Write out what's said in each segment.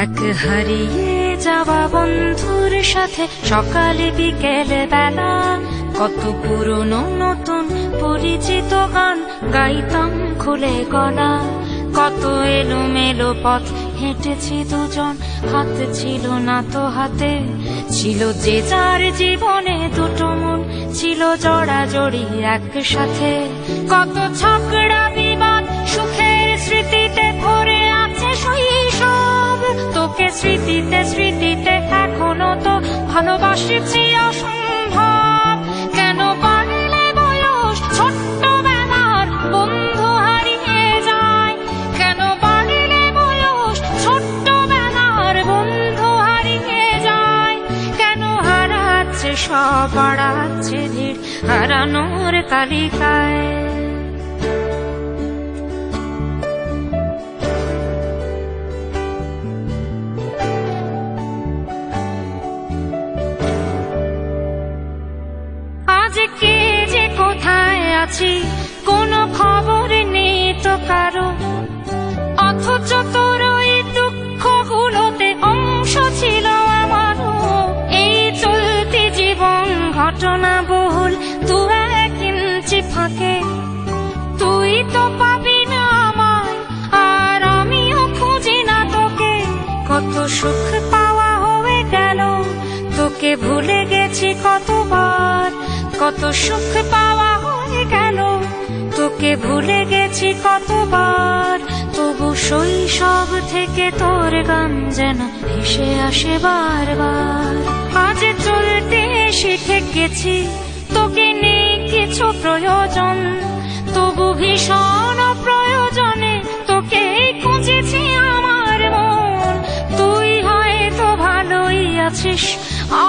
এক হারিয়ে যাওয়া বন্ধুর সাথে সকালে বিকেলে বেলা কত পুরনো নতুন পরিচিত গান গাইতাম খুলে গলা। কত এলোমেলো পথ হেঁটেছি দুজন, হাত ছিল না তো হাতে, ছিল যে যার জীবনে দুটো মন, ছিল জড়াজড়ি একসাথে। কত ঝগড়া বিবাদ সুখের স্মৃতিতে ভরে আছে শৈশব, তোকে স্মৃতিতে স্মৃতিতে এখনো তো ভালোবাসছি অসম্ভব। কেন বাড়লে বয়স ছোট্টবেলার বন্ধু হারিয়ে যায়, কেন বাড়লে বয়স ছোট্টবেলার বন্ধু হারিয়ে যায়, কেন হারাচ্ছে সব বাড়াচ্ছে ভিড় হারানোর তালিকায়। আজ কে যে কোথায় আছি কোনো খবর নেই তো কারো, অথচ তোর ওই দুঃখগুলোতে অংশ ছিল আমারও। এই চলতি জীবন ঘটনা বহুল দু এক ইঞ্চি ফাঁকে, তুই তো পাবি না আমায় আর আমিও খুঁজি না তোকে। কত সুখ পাওয়া হয়ে গেল, তোকে ভুলে গেছি কতবার। কত সুখ পাওয়া হয়ে গেল, তোকে ভুলে গেছি কতবার। তবু শৈশব থেকে তোর গান যেন ভেসে আসে বারবার। আজ চলতে শিখে গেছি, তোকে নেই কিছু প্রয়োজন, তবু ভীষণ প্রয়োজনে তোকে খুঁজেছি আমার মন। তুই হয়তো ভালোই আছিস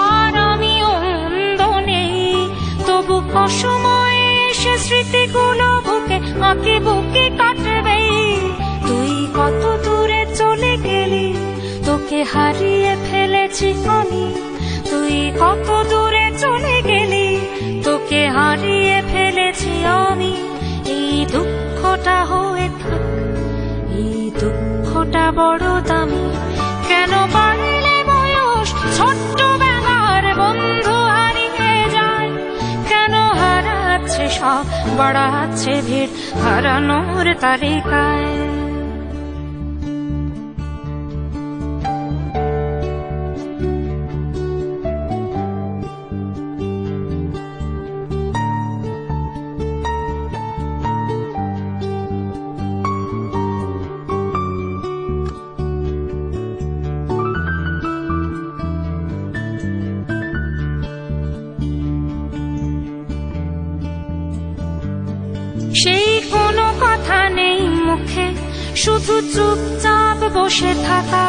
আর আমিও মন্দ নেই, তবু অসময়ে এসে স্মৃতিগুলো বুকে আঁকে বুকে কাটবে। তুই কত দূরে চলে গেলি, তোকে হারিয়ে ফেলেছি আমি। তুই কত দূরে চলে গেলি, তোকে হারিয়ে ফেলেছি আমি। এই দুঃখটা হয়ে থাক, এই দুঃখটা বড় দামি। কেন বাড়লে বয়স ছোট্টবেলার বন্ধু হারিয়ে যায়, কেন হারাচ্ছে সব বাড়াচ্ছে ভিড় হারানোর তালিকায়। সেই কোনো কথা নেই মুখে, শুধু চুপচাপ বসে থাকা।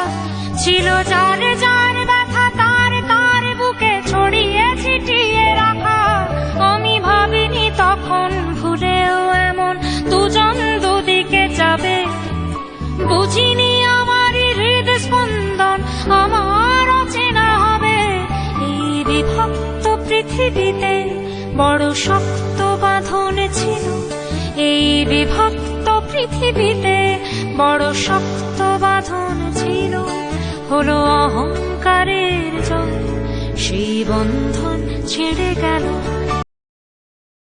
ছিল যার যার ব্যথা তার তার বুকে ছড়িয়ে ছিটিয়ে রাখা। আমি ভাবিনি তখন ভুলেও এমন দুজন দুদিকে যাবে, বুঝিনি আমার হৃদস্পন্দন আমার অচেনা হবে। এই বিভক্ত পৃথিবীতে বড় শক্ত বাঁধন ছিল, এই বিভক্ত পৃথিবীতে বড় শক্ত বাঁধন ছিল। হলো অহংকারের জয়, সেই বন্ধন ছেড়ে গেল।